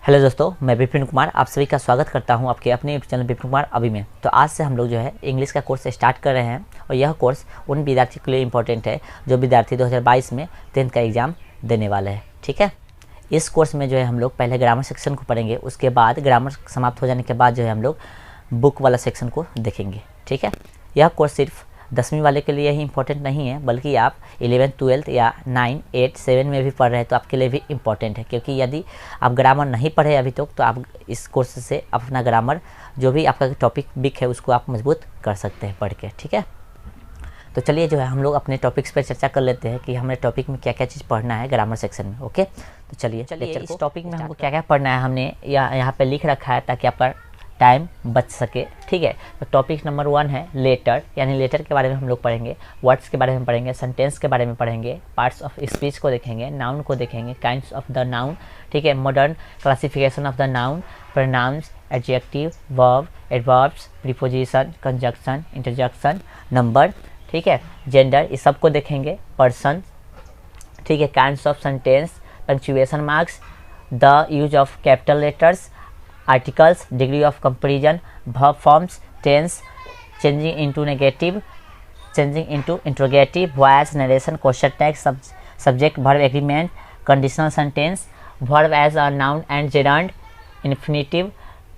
Hello दोस्तों, मैं विपिन कुमार आप सभी का स्वागत करता हूं आपके अपने चैनल विपिन कुमार अभी में। तो आज से हम लोग जो है इंग्लिश का कोर्स स्टार्ट कर रहे हैं और यह कोर्स उन विद्यार्थियों के लिए इम्पोर्टेंट है जो विद्यार्थी 2022 में 10th का एग्ज़ाम देने वाले हैं। ठीक है, इस कोर्स में जो है हम लोग पहले ग्रामर सेक्शन को पढ़ेंगे, उसके बाद ग्रामर समाप्त हो जाने के बाद जो है हम लोग बुक वाला सेक्शन को देखेंगे। ठीक है, यह कोर्स सिर्फ 10वीं वाले के लिए ही इम्पोर्टेंट नहीं है, बल्कि आप 11th 12th या 9 8 7 में भी पढ़ रहे हैं तो आपके लिए भी इम्पोर्टेंट है। क्योंकि यदि आप ग्रामर नहीं पढ़े अभी तक तो आप इस कोर्स से अपना ग्रामर जो भी आपका टॉपिक वीक है उसको आप मजबूत कर सकते हैं पढ़ के। ठीक है, तो चलिए जो है हम लोग अपने टॉपिक्स पर चर्चा कर लेते हैं कि हमें टॉपिक में क्या क्या चीज़ पढ़ना है ग्रामर सेक्शन में। ओके, तो चलिए इस टॉपिक में हमको क्या क्या पढ़ना है हमने यहाँ पे लिख रखा है ताकि आपका टाइम बच सके। ठीक है, तो टॉपिक नंबर 1 है लेटर, यानी लेटर के बारे में हम लोग पढ़ेंगे, वर्ड्स के बारे में पढ़ेंगे, सेंटेंस के बारे में पढ़ेंगे, पार्ट्स ऑफ स्पीच को देखेंगे, नाउन को देखेंगे, काइंड्स ऑफ द नाउन। ठीक है, modern classification of the noun, pronouns, adjective, verb, adverbs, preposition, conjunction, interjection, number. ठीक है, जेंडर, इस सब को देखेंगे, पर्सन। ठीक है, kinds of sentence, punctuation marks, the use of capital letters, articles, degree of comparison, verb forms, tense, changing into negative, changing into interrogative, voice, narration, question tag, subject verb agreement, conditional sentence, verb as a noun and gerund, infinitive,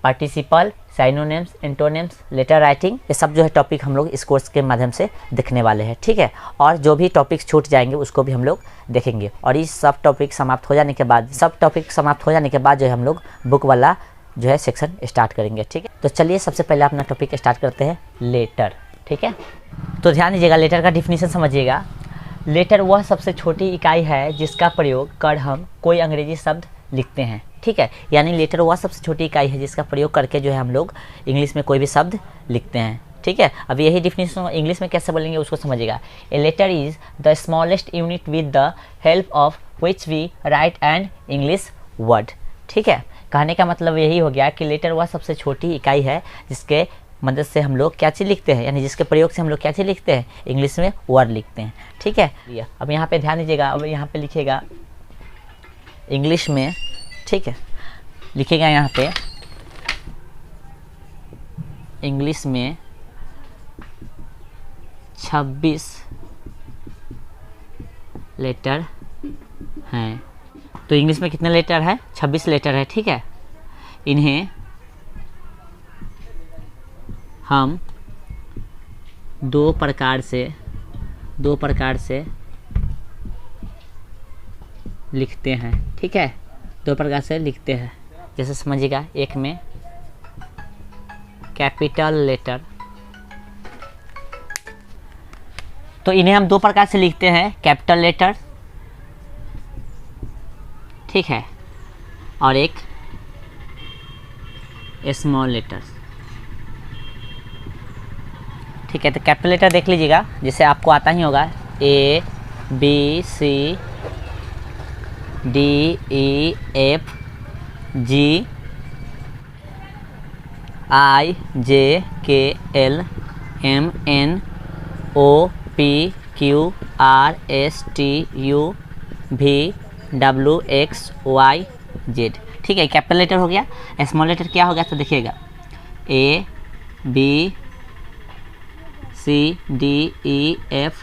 participle, synonyms, antonyms, letter writing, ये सब जो है topic हम लोग इस course के माध्यम से देखने वाले हैं। ठीक है, और जो भी टॉपिक्स छूट जाएंगे उसको भी हम लोग देखेंगे। और इस सब टॉपिक समाप्त हो जाने के बाद जो है हम लोग बुक वाला जो है सेक्शन स्टार्ट करेंगे। ठीक है, तो चलिए सबसे पहले अपना टॉपिक स्टार्ट करते हैं, लेटर। ठीक है, तो ध्यान दीजिएगा, लेटर का डिफिनीशन समझिएगा। लेटर वह सबसे छोटी इकाई है जिसका प्रयोग कर हम कोई अंग्रेजी शब्द लिखते हैं। ठीक है, यानी लेटर वह सबसे छोटी इकाई है जिसका प्रयोग करके जो है हम लोग इंग्लिश में कोई भी शब्द लिखते हैं। ठीक है, अब यही डिफिनीशन इंग्लिश में कैसे बोलेंगे उसको समझिएगा। A letter is the smallest unit with the help of which we write and English word. ठीक है, कहने का मतलब यही हो गया कि लेटर वह सबसे छोटी इकाई है जिसके मदद से हम लोग क्या चीज़ लिखते हैं, यानी जिसके प्रयोग से हम लोग क्या चीज़ लिखते हैं, इंग्लिश में वर्ड लिखते हैं। ठीक है, अब यहाँ पे ध्यान दीजिएगा, अब यहाँ पे लिखिएगा इंग्लिश में। ठीक है, लिखिएगा यहाँ पे इंग्लिश में 26 लेटर हैं। तो इंग्लिश में कितने लेटर है, 26 लेटर है। ठीक है, इन्हें हम दो प्रकार से लिखते हैं। ठीक है, दो प्रकार से लिखते हैं, जैसे समझिएगा, एक में कैपिटल लेटर, तो इन्हें हम दो प्रकार से लिखते हैं, कैपिटल लेटर। ठीक है, और एक स्मॉल लेटर। ठीक है, तो कैपिटल लेटर देख लीजिएगा, जिसे आपको आता ही होगा, A B C D E F G I J K L M N O P Q R S T U V W X Y Z। ठीक है, कैपिटल लेटर हो गया। स्मॉल लेटर क्या हो गया, तो देखिएगा, A B C D E F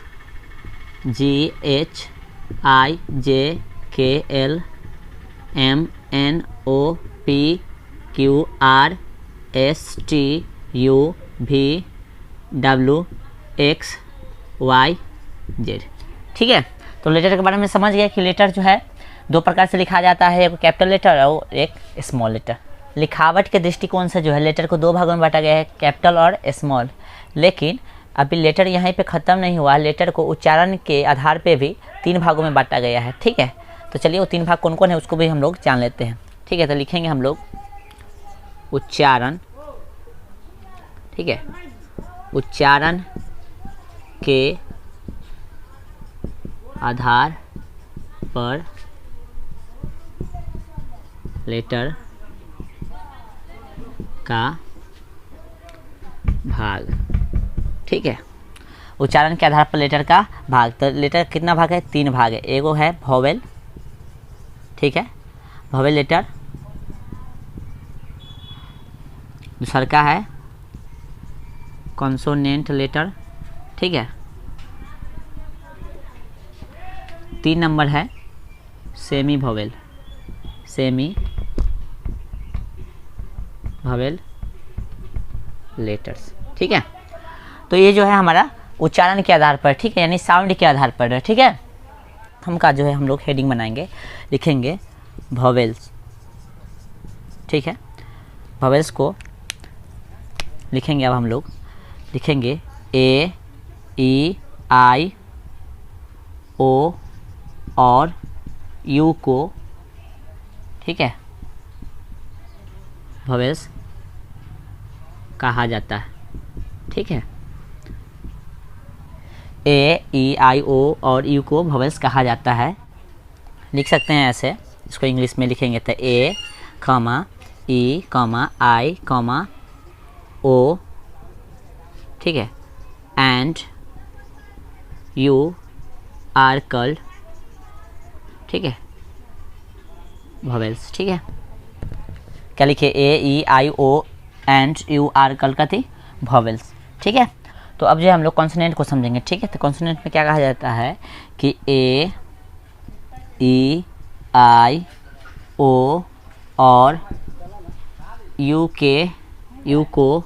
G H I J K L M N O P Q R S T U V W X Y Z। ठीक है, तो लेटर के बारे में समझ गए कि लेटर जो है दो प्रकार से लिखा जाता है, एक कैपिटल लेटर और एक स्मॉल लेटर। लिखावट के दृष्टिकोण से जो है लेटर को दो भागों में बांटा गया है, कैपिटल और स्मॉल। लेकिन अभी लेटर यहाँ पे ख़त्म नहीं हुआ, लेटर को उच्चारण के आधार पे भी 3 भागों में बांटा गया है। ठीक है, तो चलिए वो 3 भाग कौन कौन है उसको भी हम लोग जान लेते हैं। ठीक है, तो लिखेंगे हम लोग उच्चारण। ठीक है, उच्चारण के आधार पर लेटर का भाग। ठीक है, उच्चारण के आधार पर लेटर का भाग। तो लेटर कितना भाग है, 3 भाग है। एगो है वोवेल, ठीक है, वोवेल लेटर, दूसरा का है कॉन्सोनेंट लेटर, ठीक है। 3 नंबर है semi vowel, semi vowel letters, ठीक है। तो ये जो है हमारा उच्चारण के आधार पर, ठीक है, यानी साउंड के आधार पर है, ठीक है। हम का जो है हम लोग हेडिंग बनाएंगे, लिखेंगे वोवेल्स, ठीक है। वोवेल्स को लिखेंगे, अब हम लोग लिखेंगे ए ई आई ओ और यू को, ठीक है, वोवेल्स कहा जाता है, ठीक है। ए ई आई ओ और यू को वोवेल्स कहा जाता है। लिख सकते हैं ऐसे, इसको इंग्लिश में लिखेंगे तो ए कॉमा ई कॉमा आई कॉमा ओ, ठीक है, एंड यू आर कॉल्ड, ठीक है, वोवेल्स, ठीक है। क्या लिखे, A E I O and U are called का थी वोवेल्स, ठीक है। तो अब जो हम लोग कॉन्सोनेंट को समझेंगे, ठीक है। तो कॉन्सोनेंट में क्या कहा जाता है कि ए ई आई ओ और यू को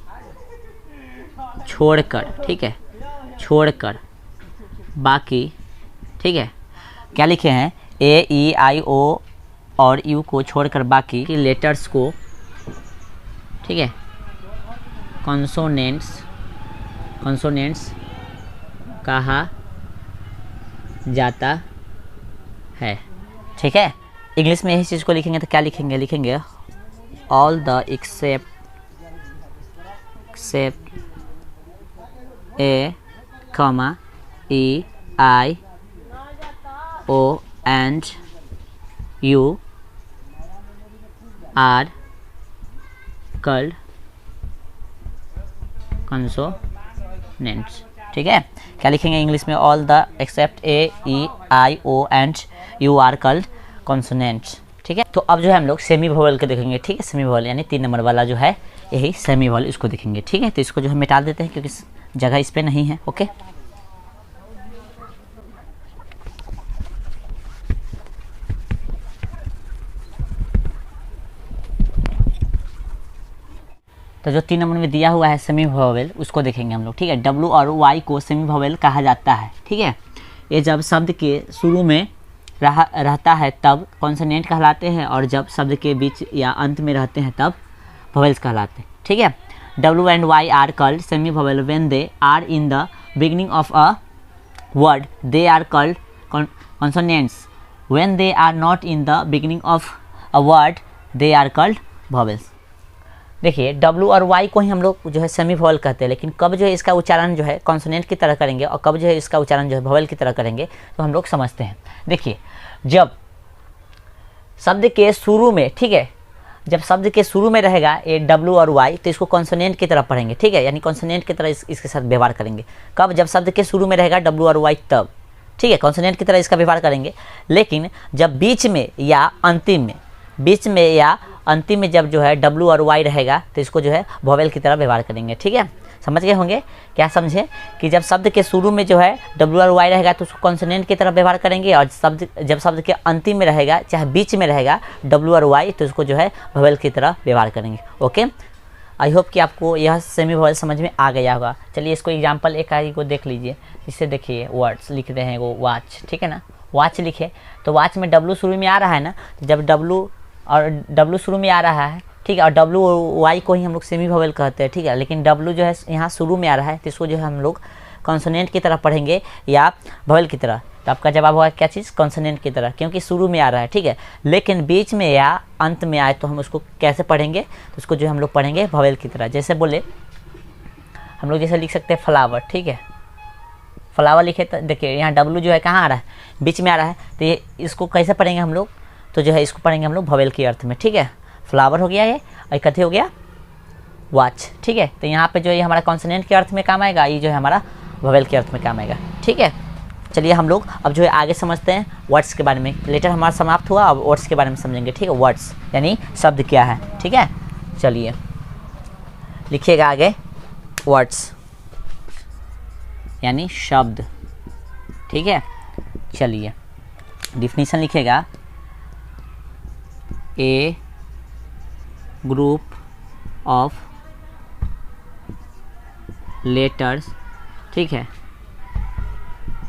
छोड़कर, ठीक है, छोड़कर बाकी, ठीक है, क्या लिखे हैं, ए ई आई ओ और यू को छोड़कर बाकी लेटर्स को, ठीक है, कॉन्सोनेंट्स कहा जाता है, ठीक है। इंग्लिश में यही चीज़ को लिखेंगे तो क्या लिखेंगे, लिखेंगे all the except A comma E I O and U are called consonants, ठीक है। क्या लिखेंगे इंग्लिश में, all the except A E I O and U are called consonants, ठीक है। तो अब जो है हम लोग सेमी वोवेल के देखेंगे, ठीक है। सेमी वोवेल यानी 3 नंबर वाला जो है यही सेमी वोवेल, इसको देखेंगे, ठीक है। तो इसको जो है मिटा देते हैं क्योंकि जगह इस पे नहीं है, ओके। तो जो 3 नंबर में दिया हुआ है सेमी वोवेल, उसको देखेंगे हम लोग, ठीक है। डब्ल्यू और वाई को सेमी वोवेल कहा जाता है, ठीक है। ये जब शब्द के शुरू में रहता है तब कॉन्सोनेंट कहलाते हैं, और जब शब्द के बीच या अंत में रहते हैं तब वोवेल्स कहलाते हैं, ठीक है। W and Y are called semi vowel when they are in the beginning of a word, they are called consonants. When they are not in the beginning of a word, they are called vowels. देखिए W और Y को ही हम लोग जो है semi vowel कहते हैं, लेकिन कब जो है इसका उच्चारण जो है कॉन्सोनेंट की तरह करेंगे और कब जो है इसका उच्चारण जो है वोवेल की तरह करेंगे, तो हम लोग समझते हैं। देखिए जब शब्द के शुरू में, ठीक है, जब शब्द के शुरू में रहेगा ये डब्ल्यू और वाई, तो इसको कॉन्सोनेंट की तरह पढ़ेंगे, ठीक है, यानी कॉन्सोनेंट की तरह इसके साथ व्यवहार करेंगे। कब, जब शब्द के शुरू में रहेगा डब्ल्यू और वाई तब, ठीक है, कॉन्सोनेंट की तरह इसका व्यवहार करेंगे। लेकिन जब बीच में या अंतिम में जब जो है डब्ल्यू और वाई रहेगा तो इसको जो है वोवेल की तरह व्यवहार करेंगे, ठीक है। समझ गए होंगे, क्या समझे कि जब शब्द के शुरू में जो है डब्ल्यू और वाई रहेगा तो उसको कॉन्सोनेंट की तरह व्यवहार करेंगे, और जब शब्द के अंतिम में रहेगा चाहे बीच में रहेगा डब्ल्यू और वाई तो उसको जो है वोवेल की तरह व्यवहार करेंगे, ओके। आई होप कि आपको यह सेमी वोवेल समझ में आ गया होगा। चलिए इसको एग्जाम्पल एक आगे को देख लीजिए। इससे देखिए वर्ड्स लिख रहे हैं वो वॉच, ठीक है ना, वॉच लिखे तो वॉच में डब्ल्यू शुरू में आ रहा है ना, जब डब्ल्यू शुरू में आ रहा है, ठीक है, और डब्ल्यू और वाई को ही हम लोग सेमी वोवेल कहते हैं, ठीक है। लेकिन डब्ल्यू जो है यहाँ शुरू में आ रहा है तो इसको जो है हम लोग कॉन्सोनेंट की तरह पढ़ेंगे या वोवेल की तरह। तो आपका जवाब होगा क्या चीज़, कॉन्सोनेंट की तरह, क्योंकि शुरू में आ रहा है, ठीक है। लेकिन बीच में या अंत में आए तो हम उसको कैसे पढ़ेंगे, तो उसको जो हम लोग पढ़ेंगे वोवेल की तरह। जैसे बोले हम लोग जैसे लिख सकते हैं फ्लावर, ठीक है, फ्लावर लिखे तो देखिए यहाँ डब्ल्यू जो है कहाँ आ रहा है, बीच में आ रहा है, तो ये इसको कैसे पढ़ेंगे हम लोग, तो जो है इसको पढ़ेंगे हम लोग वोवेल के अर्थ में, ठीक है। फ्लावर हो गया ये, और कथी हो गया वॉच, ठीक है। तो यहाँ पे जो ये हमारा कॉन्सोनेंट के अर्थ में काम आएगा, ये जो है हमारा वोवेल के अर्थ में काम आएगा, ठीक है। चलिए हम लोग अब जो है आगे समझते हैं वर्ड्स के बारे में। लेटर हमारा समाप्त हुआ, अब वर्ड्स के बारे में समझेंगे, ठीक है। वर्ड्स यानी शब्द क्या है, ठीक है। चलिए लिखिएगा आगे वर्ड्स यानी शब्द, ठीक है। चलिए डिफिनीशन लिखिएगा, ए ग्रुप ऑफ लेटर्स, ठीक है,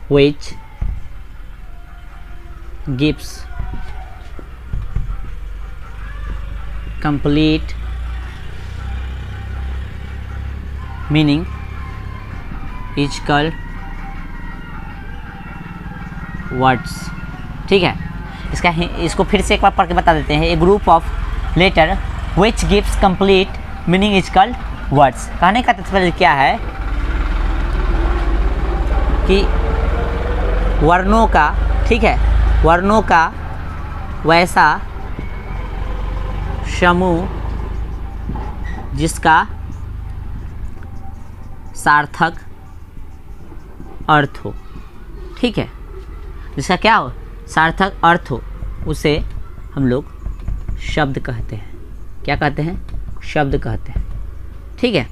which gives complete meaning is called words, ठीक है। इसको फिर से एक बार पढ़ के बता देते हैं। A group of letter which gives complete meaning is called words। कहने का तात्पर्य क्या है कि वर्णों का, ठीक है, वर्णों का वैसा समूह जिसका सार्थक अर्थ हो, ठीक है, जिसका क्या हो, सार्थक अर्थ हो, उसे हम लोग शब्द कहते हैं। क्या कहते हैं? शब्द कहते हैं, ठीक है।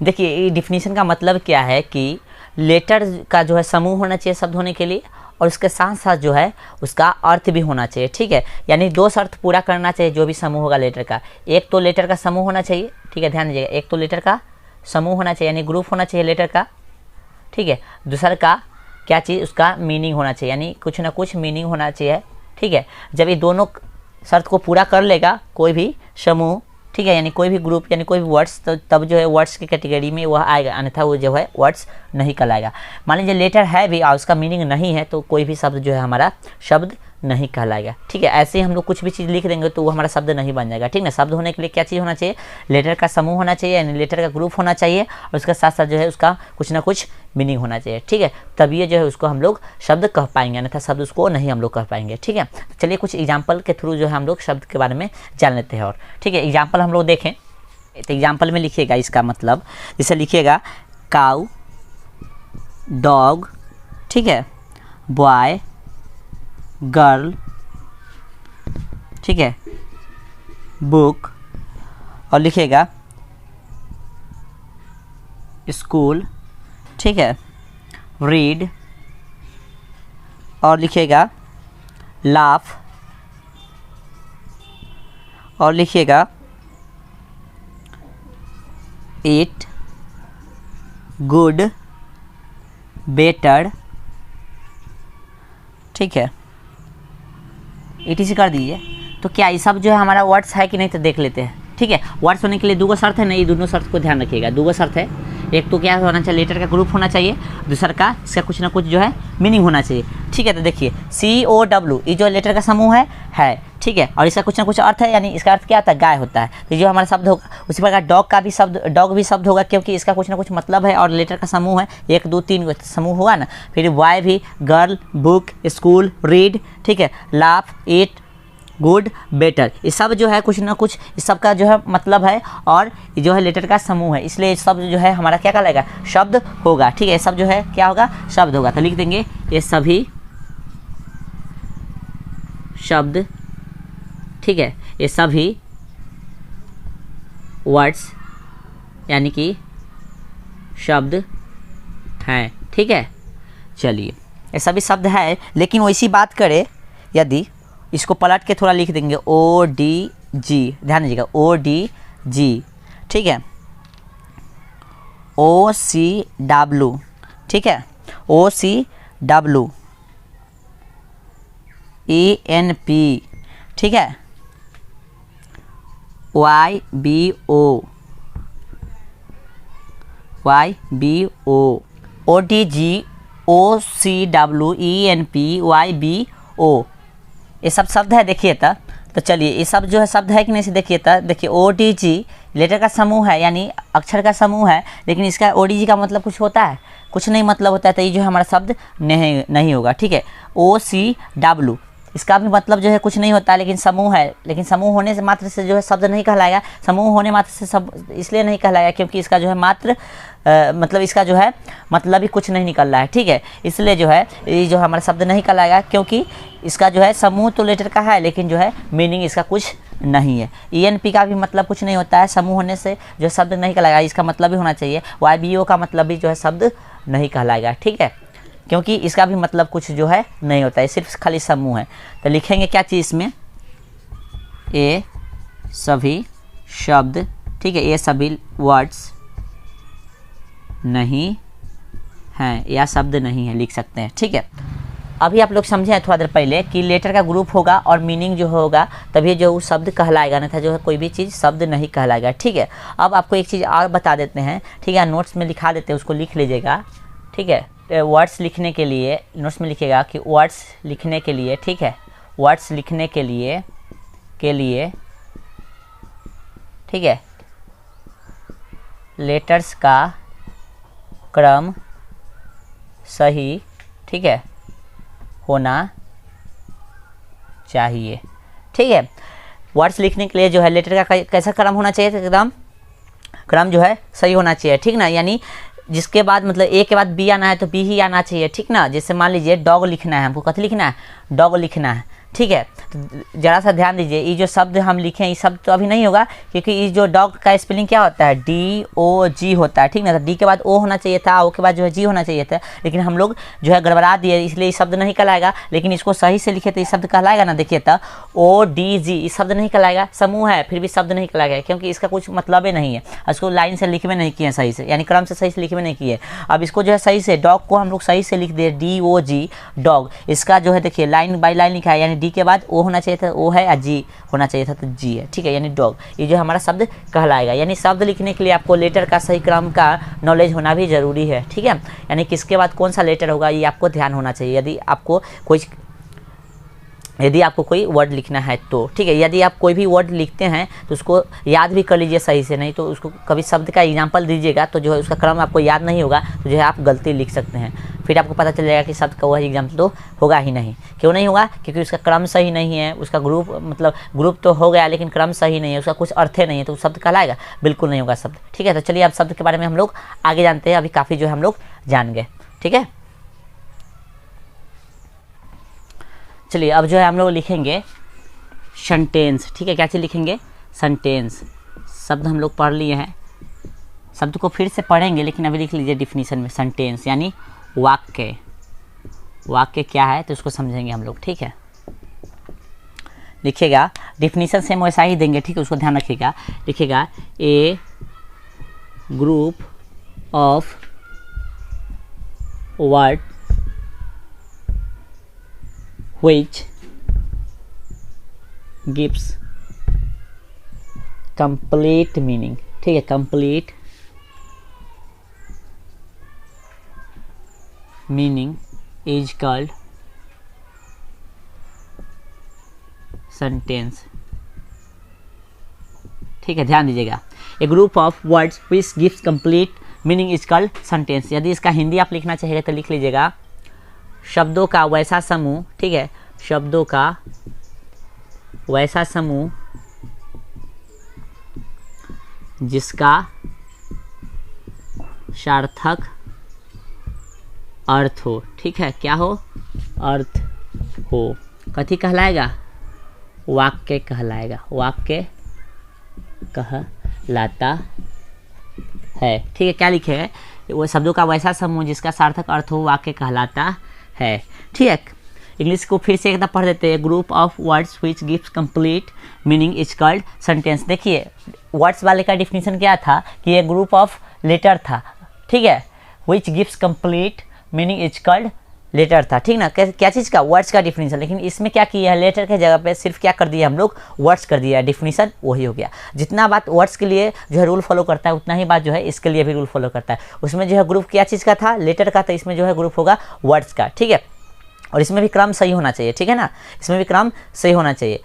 देखिए ये डिफिनीशन का मतलब क्या है कि लेटर का जो है समूह होना चाहिए शब्द होने के लिए, और उसके साथ साथ जो है उसका अर्थ भी होना चाहिए, ठीक है। यानी दो शर्त पूरा करना चाहिए जो भी समूह होगा लेटर का। एक तो लेटर का समूह होना चाहिए, ठीक है, ध्यान दीजिएगा, एक तो लेटर का समूह होना चाहिए यानी ग्रुप होना चाहिए लेटर का, ठीक है। दूसरा का क्या चीज़, उसका मीनिंग होना चाहिए यानी कुछ ना कुछ मीनिंग होना चाहिए, ठीक है। जब ये दोनों शर्त को पूरा कर लेगा कोई भी समूह, ठीक है, यानी कोई भी ग्रुप यानी कोई भी वर्ड्स, तो तब जो है वर्ड्स की कैटेगरी में वह आएगा, अन्यथा वो जो है वर्ड्स नहीं कहलाएगा। मान लीजिए लेटर है भी और उसका मीनिंग नहीं है तो कोई भी शब्द जो है हमारा शब्द नहीं कहलाएगा, ठीक है। ऐसे ही हम लोग कुछ भी चीज़ लिख देंगे तो वो हमारा शब्द नहीं बन जाएगा, ठीक ना। शब्द होने के लिए क्या चीज़ होना चाहिए, लेटर का समूह होना चाहिए यानी लेटर का ग्रुप होना चाहिए, और उसके साथ साथ जो है उसका कुछ ना कुछ मीनिंग होना चाहिए, ठीक है। तभी ये जो है उसको हम लोग शब्द कह पाएंगे, अन्यथा शब्द उसको नहीं हम लोग कह पाएंगे, ठीक है। तो चलिए कुछ एग्जाम्पल के थ्रू जो है हम लोग शब्द के बारे में जान लेते हैं, और ठीक है एग्जाम्पल हम लोग देखें। तो एग्जाम्पल में लिखिएगा इसका मतलब, जैसे लिखिएगा काऊ, डॉग, ठीक है, बॉय, गर्ल, ठीक है, बुक, और लिखिएगा स्कूल, ठीक है, रीड, और लिखिएगा लाफ, और लिखिएगा ईट, गुड, बेटर, ठीक है, ETC कर दीजिए। तो क्या ये सब जो है हमारा वर्ड्स है कि नहीं तो देख लेते हैं, ठीक है। वर्ड्स होने के लिए दो शर्त है, नहीं दोनों शर्त को ध्यान रखिएगा। दो शर्त है, एक तो क्या होना चाहिए, लेटर का ग्रुप होना चाहिए, दूसरा का इसका कुछ ना कुछ जो है मीनिंग होना चाहिए, ठीक है। तो देखिए COW ये जो लेटर का समूह है, ठीक है, और इसका कुछ ना कुछ अर्थ है, यानी इसका अर्थ क्या होता है, गाय होता है। तो जो हमारा शब्द होगा उसी प्रकार डॉग का भी शब्द, डॉग भी शब्द होगा क्योंकि इसका कुछ ना कुछ मतलब है, और लेटर का समूह है, 1 2 3 समूह होगा ना। फिर बॉय भी, गर्ल, बुक, स्कूल, रीड, ठीक है, लाफ, ईट, गुड, बेटर, ये सब जो है कुछ ना कुछ इस सब का जो है मतलब है, और ये जो है लेटर का समूह है, इसलिए सब जो है हमारा क्या कहलाएगा, शब्द होगा, ठीक है। सब जो है क्या होगा, शब्द होगा। तो लिख देंगे ये सभी शब्द, ठीक है, ये सभी वर्ड्स यानी कि शब्द हैं, ठीक है। चलिए ये सभी शब्द है, लेकिन वैसी बात करें यदि इसको पलट के थोड़ा लिख देंगे ODG, ध्यान दीजिएगा ODG, ठीक है, OCW, ठीक है, OCW, ENP, ठीक है, YBO, ODG, OCW, ENP, YBO, ये सब शब्द है। देखिए तो चलिए ये सब जो है शब्द है कि नहीं से देखिए देखिए ODG लेटर का समूह है यानी अक्षर का समूह है, लेकिन इसका ODG का मतलब कुछ होता है, कुछ नहीं मतलब होता है, तो ये जो है हमारा शब्द नहीं होगा, ठीक है। OCW इसका भी मतलब जो है कुछ नहीं होता है, लेकिन समूह है, लेकिन समूह होने से मात्र से जो है शब्द नहीं कहलाएगा। समूह होने मात्र से सब इसलिए नहीं कहलाएगा क्योंकि इसका जो है मात्र मतलब इसका जो है मतलब ही कुछ नहीं निकल रहा है, ठीक है। इसलिए जो है ये जो हमारा शब्द नहीं कहलाएगा क्योंकि इसका जो है समूह तो लेटर का है, लेकिन जो है मीनिंग इसका कुछ नहीं है। ENP का भी मतलब कुछ नहीं होता है, समूह होने से जो शब्द नहीं कहलाएगा, इसका मतलब भी होना चाहिए। YBO का मतलब भी जो है शब्द नहीं कहलाएगा, ठीक है, क्योंकि इसका भी मतलब कुछ जो है नहीं होता है, सिर्फ खाली समूह है। तो लिखेंगे क्या चीज़ इसमें, ये सभी शब्द, ठीक है, ये सभी वर्ड्स नहीं हैं या शब्द नहीं है, लिख सकते हैं, ठीक है। अभी आप लोग समझे हैं थोड़ा देर पहले कि लेटर का ग्रुप होगा और मीनिंग जो होगा तभी जो शब्द कहलाएगा, नहीं था जो है कोई भी चीज़ शब्द नहीं कहलाएगा, ठीक है। अब आपको एक चीज़ और बता देते हैं, ठीक है, नोट्स में लिखा देते हैं, उसको लिख लीजिएगा, ठीक है। वर्ड्स लिखने के लिए नोट्स में लिखिएगा कि वर्ड्स लिखने के लिए, ठीक है, वर्ड्स लिखने के लिए ठीक है, लेटर्स का क्रम सही, ठीक है, होना चाहिए, ठीक है। वर्ड्स लिखने के लिए जो है लेटर का कैसा क्रम होना चाहिए, क्रम जो है सही होना चाहिए, ठीक ना, यानी जिसके बाद मतलब ए के बाद बी आना है तो बी ही आना चाहिए, ठीक ना। जैसे मान लीजिए डॉग लिखना है, हमको कथी लिखना है, डॉग लिखना है, ठीक है। तो ज़रा सा ध्यान दीजिए, ये जो शब्द हम लिखे ये शब्द तो अभी नहीं होगा, क्योंकि ये जो डॉग का स्पेलिंग क्या होता है, DOG होता है, ठीक ना। तो डी के बाद ओ होना चाहिए था, ओ के बाद जो है जी होना चाहिए था, लेकिन हम लोग जो है गड़बड़ा दिए, इसलिए ये शब्द नहीं कहलाएगा। लेकिन इसको सही से लिखे तो ये शब्द कहलाएगा ना, देखिए तो ODG, ये शब्द नहीं कहलाएगा, समूह है फिर भी शब्द नहीं कहलाएगा, क्योंकि इसका कुछ मतलब ही नहीं है, इसको लाइन से लिखे में नहीं किए सही से, यानी क्रम से सही से लिखे में नहीं किए। अब इसको जो है सही से डॉग को हम लोग सही से लिख दिए, DOG डॉग, इसका जो है देखिए लाइन बाई लाइन लिखा है, यानी डी के बाद ओ होना चाहिए था, ओ है, या जी होना चाहिए था तो जी है, ठीक है, यानी डॉग, ये जो हमारा शब्द कहलाएगा। यानी शब्द लिखने के लिए आपको लेटर का सही क्रम का नॉलेज होना भी ज़रूरी है, ठीक है, यानी किसके बाद कौन सा लेटर होगा ये आपको ध्यान होना चाहिए, यदि आपको कोई वर्ड लिखना है तो, ठीक है। यदि आप कोई भी वर्ड लिखते हैं तो उसको याद भी कर लीजिए सही से, नहीं तो उसको कभी शब्द का एग्जाम्पल दीजिएगा तो जो है उसका क्रम आपको याद नहीं होगा, तो जो है आप गलती लिख सकते हैं, फिर आपको पता चल जाएगा कि शब्द का वह एग्जाम्पल तो होगा ही नहीं। क्यों नहीं होगा, क्योंकि उसका क्रम सही नहीं है, उसका ग्रुप तो हो गया लेकिन क्रम सही नहीं है, उसका कुछ अर्थ नहीं है, तो शब्द कहलाएगा, बिल्कुल नहीं होगा शब्द, ठीक है। तो चलिए अब शब्द के बारे में हम लोग आगे जानते हैं, अभी काफ़ी जो है हम लोग जान गए, ठीक है। चलिए अब जो है हम लोग लिखेंगे सेंटेंस, ठीक है, क्या चीज़ लिखेंगे, सेंटेंस। शब्द हम लोग पढ़ लिए हैं, शब्द को फिर से पढ़ेंगे लेकिन अभी लिख लीजिए डिफिनीशन में, सेंटेंस यानी वाक्य। वाक्य क्या है तो उसको समझेंगे हम लोग, ठीक है। लिखिएगा डिफिनीशन सेम वैसा ही देंगे, ठीक है, उसको ध्यान रखिएगा। लिखिएगा a group of word which gives complete meaning, ठीक है, complete meaning is called sentence, ठीक है, ध्यान दीजिएगा। A group of words which gives complete meaning is called sentence। यदि इसका हिंदी आप लिखना चाहिए तो लिख लीजिएगा शब्दों का वैसा समूह, ठीक है, शब्दों का वैसा समूह जिसका सार्थक अर्थ हो, ठीक है, क्या हो, अर्थ हो, कथी कहलाएगा, वाक्य कहलाएगा, वाक्य कहलाता है, ठीक है। क्या लिखे है, वो शब्दों का वैसा समूह जिसका सार्थक अर्थ हो वाक्य कहलाता है, ठीक है। इंग्लिश को फिर से एक बार पढ़ देते हैं, group of words which gives complete meaning is called sentence. देखिए वर्ड्स वाले का डिफिनीशन क्या था कि ये ग्रुप ऑफ लेटर था, ठीक है, which gives complete meaning is called letter था, ठीक ना, क्या चीज़ का, वर्ड्स का डिफिनीशन। लेकिन इसमें क्या किया है, लेटर के जगह पे सिर्फ क्या कर दिया हम लोग, वर्ड्स कर दिया, डिफिनीशन वही हो गया। जितना बात वर्ड्स के लिए जो है रूल फॉलो करता है उतना ही बात जो है इसके लिए भी रूल फॉलो करता है। उसमें जो है ग्रुप क्या चीज़ का था, लेटर का, तो इसमें जो है ग्रुप होगा वर्ड्स का, ठीक है। और इसमें भी क्रम सही होना चाहिए, ठीक है ना, इसमें भी क्रम सही होना चाहिए।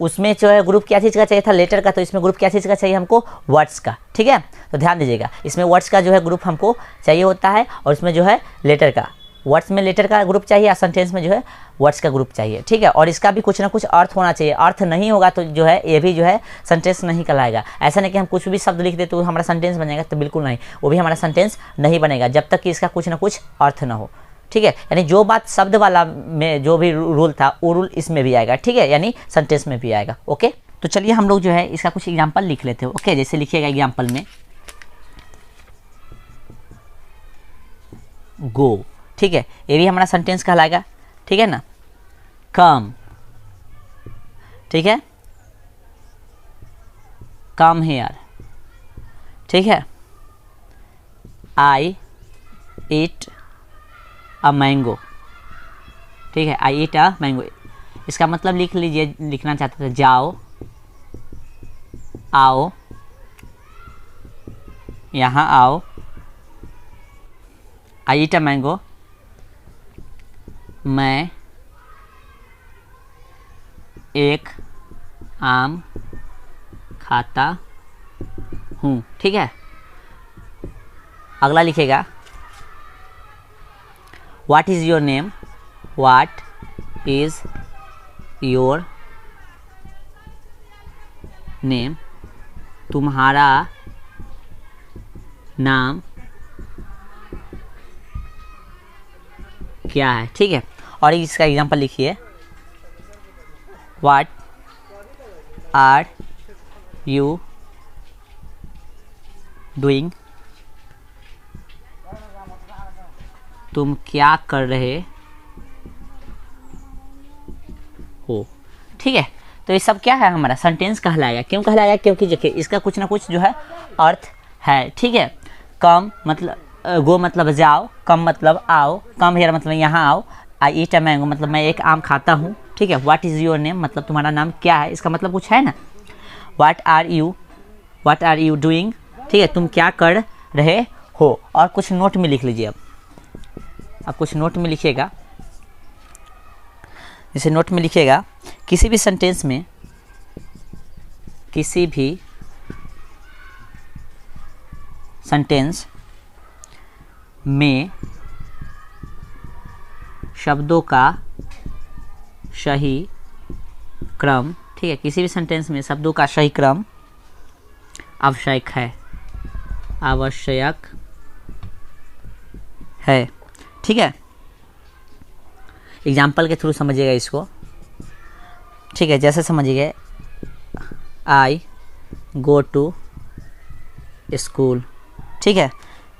उसमें जो है ग्रुप क्या चीज़ का चाहिए था, लेटर का, तो इसमें ग्रुप क्या चीज़ का चाहिए हमको, वर्ड्स का, ठीक है। तो ध्यान दीजिएगा, इसमें वर्ड्स का जो है ग्रुप हमको चाहिए होता है, और इसमें जो है लेटर का, वर्ड्स में लेटर का ग्रुप चाहिए, या सेंटेंस में जो है वर्ड्स का ग्रुप चाहिए, ठीक है। और इसका भी कुछ ना कुछ अर्थ होना चाहिए, अर्थ नहीं होगा तो जो है ये भी जो है सेंटेंस नहीं कहलाएगा। ऐसा नहीं कि हम कुछ भी शब्द लिख दे तो हमारा सेंटेंस बनेगा, तो बिल्कुल नहीं, वो भी हमारा सेंटेंस नहीं बनेगा जब तक कि इसका कुछ ना कुछ अर्थ ना हो, ठीक है। यानी जो बात शब्द वाला में जो भी रूल था वो रूल इसमें भी आएगा, ठीक है, यानी सेंटेंस में भी आएगा, ओके। तो चलिए हम लोग जो है इसका कुछ एग्जांपल लिख लेते हैं। ओके, जैसे लिखिएगा एग्जांपल में गो, ठीक है, ये भी हमारा सेंटेंस कहलाएगा, ठीक है ना। कम, ठीक है, कम हियर, ठीक है। आई ईट अ मैंगो, ठीक है, आई ईट अ मैंगो, इसका मतलब लिख लीजिए, लिखना चाहते थे जाओ, आओ, यहाँ आओ, आई ईट अ मैंगो, मैं एक आम खाता हूँ, ठीक है। अगला लिखेगा what is your name, what is your name, तुम्हारा नाम क्या है, ठीक है। और इसका एग्जांपल लिखिए व्हाट आर यू डूइंग, तुम क्या कर रहे हो, ठीक है। तो ये सब क्या है, हमारा सेंटेंस कहलाएगा। क्यों कहलाएगा, क्योंकि देखिए इसका कुछ ना कुछ जो है अर्थ है, ठीक है। कम मतलब गो मतलब जाओ, कम मतलब आओ, कम हियर मतलब यहाँ आओ, आई ईट अ मैंगो मतलब मैं एक आम खाता हूँ, ठीक है। व्हाट इज़ योर नेम मतलब तुम्हारा नाम क्या है, इसका मतलब कुछ है ना। व्हाट आर यू डूइंग, ठीक है, तुम क्या कर रहे हो। और कुछ नोट में लिख लीजिए। अब कुछ नोट में लिखिएगा, जैसे नोट में लिखिएगा किसी भी सेंटेंस में, किसी भी सेंटेंस में शब्दों का सही क्रम, ठीक है, किसी भी सेंटेंस में शब्दों का सही क्रम आवश्यक है, आवश्यक है, ठीक है। एग्जाम्पल के थ्रू समझिएगा इसको, ठीक है। जैसे समझिए आई गो टू स्कूल, ठीक है,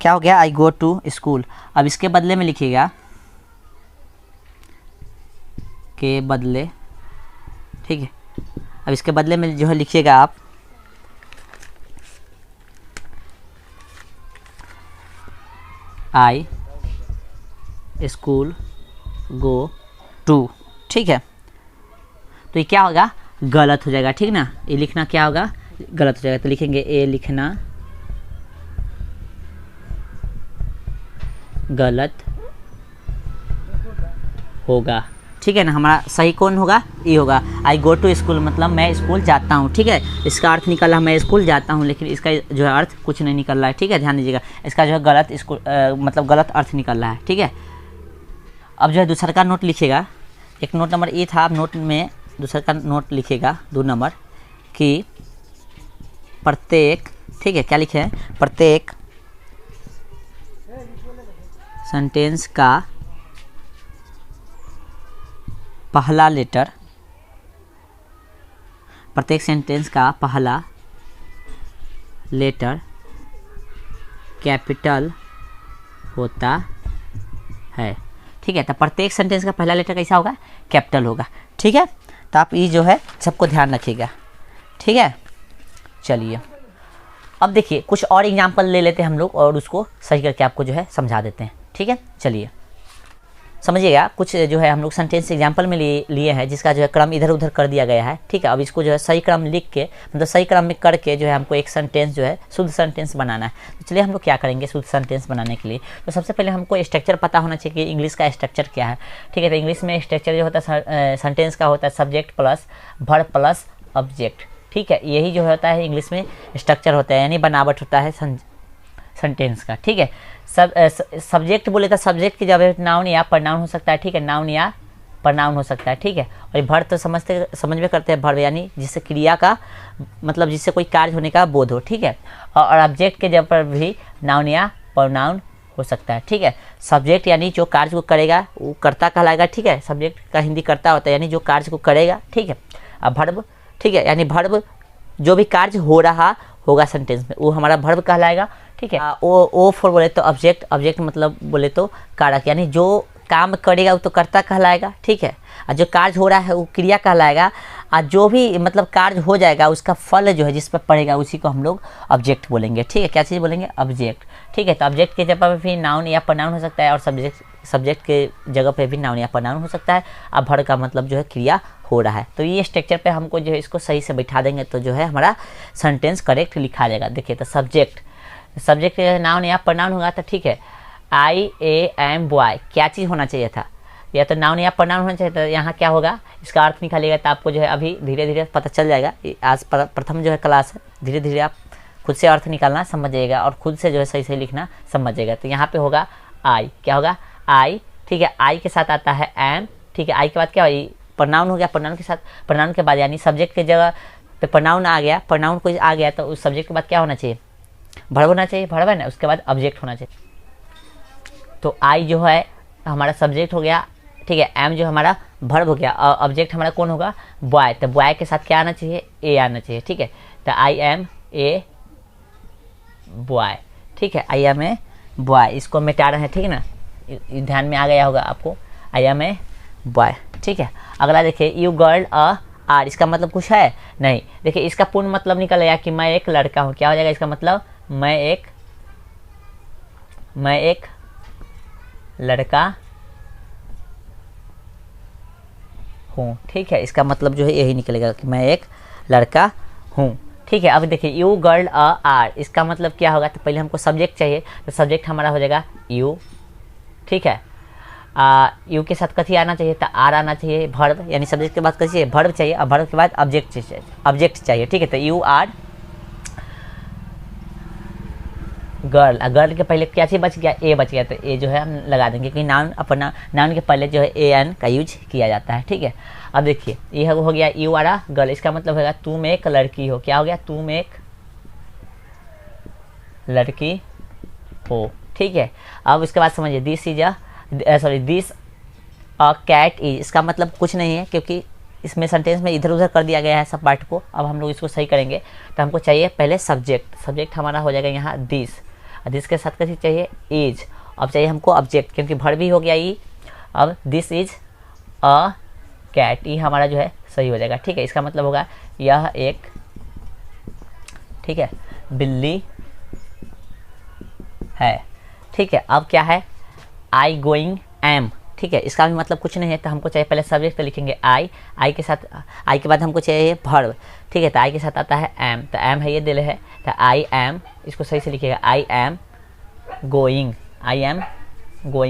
क्या हो गया, आई गो टू स्कूल। अब इसके बदले में लिखिएगा के बदले, ठीक है। अब इसके बदले में जो है लिखिएगा आप आई स्कूल गो टू, ठीक है। तो ये क्या होगा, गलत हो जाएगा, ठीक ना। ये लिखना क्या होगा, गलत हो जाएगा। तो लिखेंगे ए लिखना गलत होगा, ठीक है ना। हमारा सही कौन होगा, ये होगा। आई गो टू स्कूल मतलब मैं स्कूल जाता हूँ, ठीक है। इसका अर्थ निकला मैं स्कूल जाता हूँ, लेकिन इसका जो है अर्थ कुछ नहीं निकल रहा है, ठीक है। ध्यान दीजिएगा, इसका जो है गलत स्कूल मतलब गलत अर्थ निकल रहा है, ठीक है। अब जो है दूसरा का नोट लिखिएगा। एक नोट नंबर ए था, अब नोट में दूसरा का नोट लिखिएगा 2 नंबर कि प्रत्येक, ठीक है, क्या लिखे हैं, प्रत्येक सेंटेंस का पहला लेटर, प्रत्येक सेंटेंस का पहला लेटर कैपिटल होता है, ठीक है। तो प्रत्येक सेंटेंस का पहला लेटर कैसा होगा, कैपिटल होगा, ठीक है। तो आप ये जो है सबको ध्यान रखिएगा, ठीक है। चलिए अब देखिए कुछ और एग्जांपल ले लेते हैं हम लोग और उसको सही करके आपको जो है समझा देते हैं, ठीक है। चलिए समझिएगा, कुछ जो है हम लोग सेंटेंस एग्जांपल में लिए हैं जिसका जो है क्रम इधर उधर कर दिया गया है, ठीक है। अब इसको जो है सही क्रम लिख के मतलब सही क्रम में करके जो है हमको एक सेंटेंस जो है शुद्ध सेंटेंस बनाना है। तो चलिए हम लोग क्या करेंगे शुद्ध सेंटेंस बनाने के लिए। तो सबसे पहले हमको स्ट्रक्चर पता होना चाहिए कि इंग्लिश का स्ट्रक्चर क्या है, ठीक है। तो इंग्लिश में स्ट्रक्चर जो होता है सेंटेंस का होता है subject plus verb plus object, ठीक है। यही जो होता है इंग्लिश में स्ट्रक्चर होता है, यानी बनावट होता है सेंटेंस का, ठीक है। सब्जेक्ट बोले तो सब्जेक्ट की जगह नाउन या प्रनाउन हो सकता है, ठीक है। नाउन या प्रनाउन हो सकता है, ठीक है। और वर्ब तो समझ में करते हैं, वर्ब यानी जिससे क्रिया का मतलब जिससे कोई कार्य होने का बोध हो, ठीक है। और ऑब्जेक्ट के जगह पर भी नाउन या प्रनाउन हो सकता है, ठीक है। सब्जेक्ट यानी जो कार्य को करेगा वो कर्ता कहलाएगा, ठीक है। सब्जेक्ट का हिंदी कर्ता होता है, यानी जो कार्य को करेगा, ठीक है। अब वर्ब ठीक है, यानी वर्ब जो भी कार्य हो रहा होगा सेंटेंस में वो हमारा वर्ब कहलाएगा। ठीक है, ओ फॉर बोले तो ऑब्जेक्ट, ऑब्जेक्ट मतलब बोले तो कारक, यानी जो काम करेगा वो तो कर्ता कहलाएगा। ठीक है, और जो कार्य हो रहा है वो क्रिया कहलाएगा, और जो भी मतलब कार्य हो जाएगा उसका फल जो है जिस पर पड़ेगा उसी को हम लोग ऑब्जेक्ट बोलेंगे। ठीक है, क्या चीज़ बोलेंगे? ऑब्जेक्ट। ठीक है, तो ऑब्जेक्ट के जगह पे भी नाउन या प्रोनाउन हो सकता है, और सब्जेक्ट के जगह पे भी नाउन या प्रोनाउन हो सकता है। अब वर्ब का मतलब जो है क्रिया हो रहा है। तो ये स्ट्रक्चर पे हमको जो है इसको सही से बैठा देंगे तो जो है हमारा सेंटेंस करेक्ट लिखा जाएगा। देखिए, तो सब्जेक्ट नाउन या प्रोनाउन होगा तो ठीक है, आई ए एम बॉय क्या चीज़ होना चाहिए था? या तो नाउन या प्रोनाउन होना चाहिए। तो यहाँ क्या होगा, इसका अर्थ निकालिएगा तो आपको जो है अभी धीरे धीरे पता चल जाएगा। आज प्रथम जो है क्लास है, धीरे धीरे आप खुद से अर्थ निकालना समझ जाइएगा और खुद से जो है सही सही लिखना समझ जाइएगा। तो यहाँ पे होगा आई, क्या होगा? आई। ठीक है, आई के साथ आता है एम। ठीक है, आई के बाद क्या होगा? प्रोनाउन हो गया, प्रोनाउन के साथ, प्रोनाउन के बाद यानी सब्जेक्ट की जगह पे प्रोनाउन आ गया, प्रोनाउन कोई आ गया तो उस सब्जेक्ट के बाद क्या होना चाहिए? वर्ब होना चाहिए, वर्ब है ना, उसके बाद ऑब्जेक्ट होना चाहिए। तो आई जो है हमारा सब्जेक्ट हो गया। ठीक है, एम जो हमारा वर्ब हो गया, ऑब्जेक्ट हमारा कौन होगा? बॉय। तो बॉय के साथ क्या आना चाहिए? ए आना चाहिए। ठीक है, तो आई एम ए बॉय। ठीक है, आई एम ए बॉय, इसको मिटा रहे हैं। ठीक है ना, ध्यान में आ गया होगा आपको, आई एम ए बॉय। ठीक है, अगला देखिए, यू गर्ल अ आर, इसका मतलब कुछ है नहीं। देखिए, इसका पूर्ण मतलब निकल गया कि मैं एक लड़का हूँ। क्या हो जाएगा इसका मतलब? मैं एक लड़का हूँ। ठीक है, इसका मतलब जो है यही निकलेगा कि मैं एक लड़का हूँ। ठीक है, अब देखिए, यू गर्ल अ आर, इसका मतलब क्या होगा? तो पहले हमको सब्जेक्ट चाहिए, तो सब्जेक्ट हमारा हो जाएगा यू। ठीक है, यू के साथ कथी आना चाहिए? तो आर आना चाहिए, वर्ब, यानी सब्जेक्ट के बाद कथी चाहिए? वर्ब चाहिए, और वर्ब के बाद ऑब्जेक्ट चाहिए। ठीक है, तो यू आर गर्ल, गर्ल के पहले क्या चीज़ बच गया? ए बच गया, तो ए जो है हम लगा देंगे क्योंकि नाउन अपना नाउन के पहले जो है ए एन का यूज किया जाता है। ठीक है, अब देखिए, ये हो गया यू आर अ गर्ल, इसका मतलब होगा तुम एक लड़की हो। क्या हो गया? तुम एक लड़की हो। ठीक है, अब उसके बाद समझिए, दिस अ कैट इज, इसका मतलब कुछ नहीं है क्योंकि इसमें सेंटेंस में इधर उधर कर दिया गया है सब पार्ट को। अब हम लोग इसको सही करेंगे तो हमको चाहिए पहले सब्जेक्ट हमारा हो जाएगा यहाँ दिस के साथ कैसे चाहिए? इज। अब चाहिए हमको ऑब्जेक्ट क्योंकि वर्ब भी हो गया ई। अब दिस इज अ कैट, ये हमारा जो है सही हो जाएगा। ठीक है, इसका मतलब होगा यह एक, ठीक है, बिल्ली है। ठीक है, अब क्या है? I going am. ठीक है, इसका भी मतलब कुछ नहीं है, तो हमको चाहिए पहले सब्जेक्ट, तो लिखेंगे आई के साथ, आई के बाद हमको चाहिए वर्ब। ठीक है, तो आई के साथ आता है एम, तो एम है ये दिल है, तो आई एम, इसको सही से लिखिएगा, आई एम गोइंग।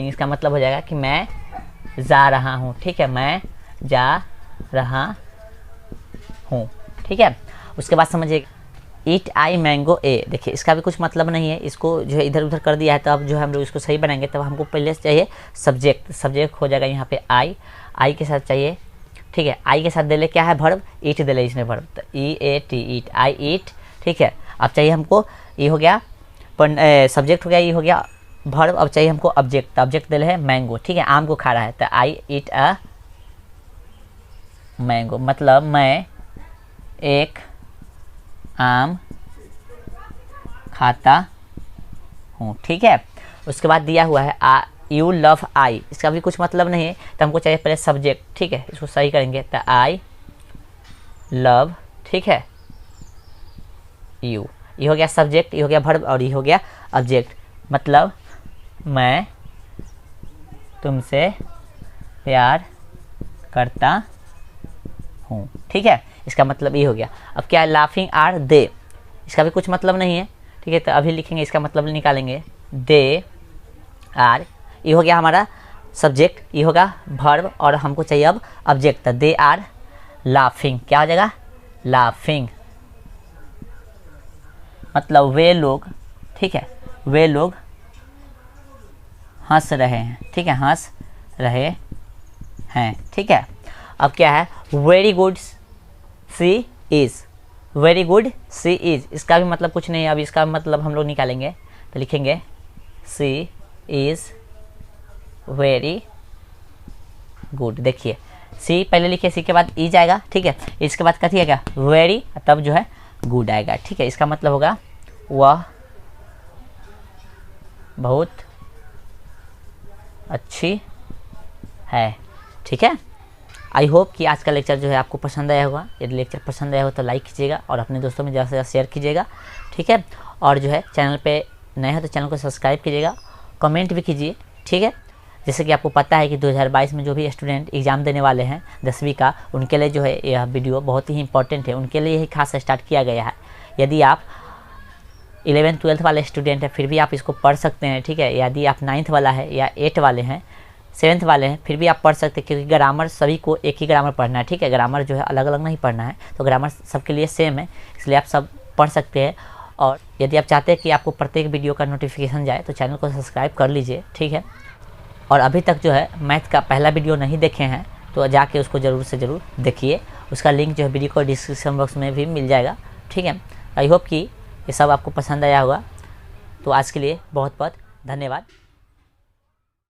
इसका मतलब हो जाएगा कि मैं जा रहा हूँ। ठीक है, मैं जा रहा हूँ। ठीक है, उसके बाद समझिए, ईट आई मैंगो ए। देखिए, इसका भी कुछ मतलब नहीं है, इसको जो है इधर उधर कर दिया है, तो अब जो है हम लोग इसको सही बनाएंगे। तब हमको पहले से चाहिए सब्जेक्ट हो जाएगा यहाँ पे आई के साथ चाहिए। ठीक है, आई के साथ दे ले क्या है? वर्ब, ईट दे ले इसमें वर्ब, तो ई ए टी, ईट, आई ईट। ठीक है, अब चाहिए हमको, ये हो गया सब्जेक्ट हो गया, ये हो गया वर्ब। अब चाहिए हमको ऑब्जेक्ट दे ले है मैंगो। ठीक है, आम को खा रहा है, तो आई ईट अ मैंगो, मतलब मैं एक आम खाता हूँ। ठीक है, उसके बाद दिया हुआ है यू लव आई, इसका भी कुछ मतलब नहीं है, तो हमको चाहिए पहले सब्जेक्ट। ठीक है, इसको सही करेंगे, तो आई लव, ठीक है, यू, ये हो गया सब्जेक्ट, ये हो गया वर्ब, और ये हो गया ऑब्जेक्ट। मतलब मैं तुमसे प्यार करता हूँ। ठीक है, इसका मतलब ये हो गया। अब क्या है? लाफिंग आर दे, इसका भी कुछ मतलब नहीं है। ठीक है, तो अभी लिखेंगे, इसका मतलब निकालेंगे, दे आर, ये हो गया हमारा सब्जेक्ट, ये होगा वर्ब, और हमको चाहिए अब ऑब्जेक्ट, तो दे आर लाफिंग। क्या हो जाएगा? लाफिंग, मतलब वे लोग, ठीक है, वे लोग हंस रहे हैं। ठीक है, हंस रहे हैं। ठीक है, अब क्या है? Very good C is, very good C is, इसका भी मतलब कुछ नहीं है। अब इसका मतलब हम लोग निकालेंगे, तो लिखेंगे सी इज़ वेरी गुड। देखिए, सी पहले लिखिए, सी के बाद ई जाएगा, ठीक है। इसके बाद कथी आएगा, वेरी, तब जो है गुड आएगा, ठीक है। इसका मतलब होगा वह बहुत अच्छी है, ठीक है। आई होप कि आज का लेक्चर जो है आपको पसंद आया होगा। यदि लेक्चर पसंद आया हो तो लाइक कीजिएगा और अपने दोस्तों में ज़्यादा से ज़्यादा शेयर कीजिएगा, ठीक है। और जो है चैनल पे नए हो तो चैनल को सब्सक्राइब कीजिएगा, कमेंट भी कीजिए, ठीक है। जैसे कि आपको पता है कि 2022 में जो भी स्टूडेंट एग्ज़ाम देने वाले हैं 10वीं का, उनके लिए जो है यह वीडियो बहुत ही इंपॉर्टेंट है, उनके लिए ही खास स्टार्ट किया गया है। यदि आप 11th 12th वाले स्टूडेंट हैं फिर भी आप इसको पढ़ सकते हैं, ठीक है। यदि आप 9th वाला है या 8 वाले हैं, 7th वाले हैं, फिर भी आप पढ़ सकते हैं, क्योंकि ग्रामर सभी को एक ही ग्रामर पढ़ना है, ठीक है। ग्रामर जो है अलग अलग नहीं पढ़ना है, तो ग्रामर सबके लिए सेम है, इसलिए आप सब पढ़ सकते हैं। और यदि आप चाहते हैं कि आपको प्रत्येक वीडियो का नोटिफिकेशन जाए तो चैनल को सब्सक्राइब कर लीजिए, ठीक है। और अभी तक जो है मैथ का पहला वीडियो नहीं देखे हैं तो जाके उसको ज़रूर से ज़रूर देखिए, उसका लिंक जो है वीडियो को डिस्क्रिप्शन बॉक्स में भी मिल जाएगा, ठीक है। आई होप कि ये सब आपको पसंद आया होगा। तो आज के लिए बहुत बहुत धन्यवाद।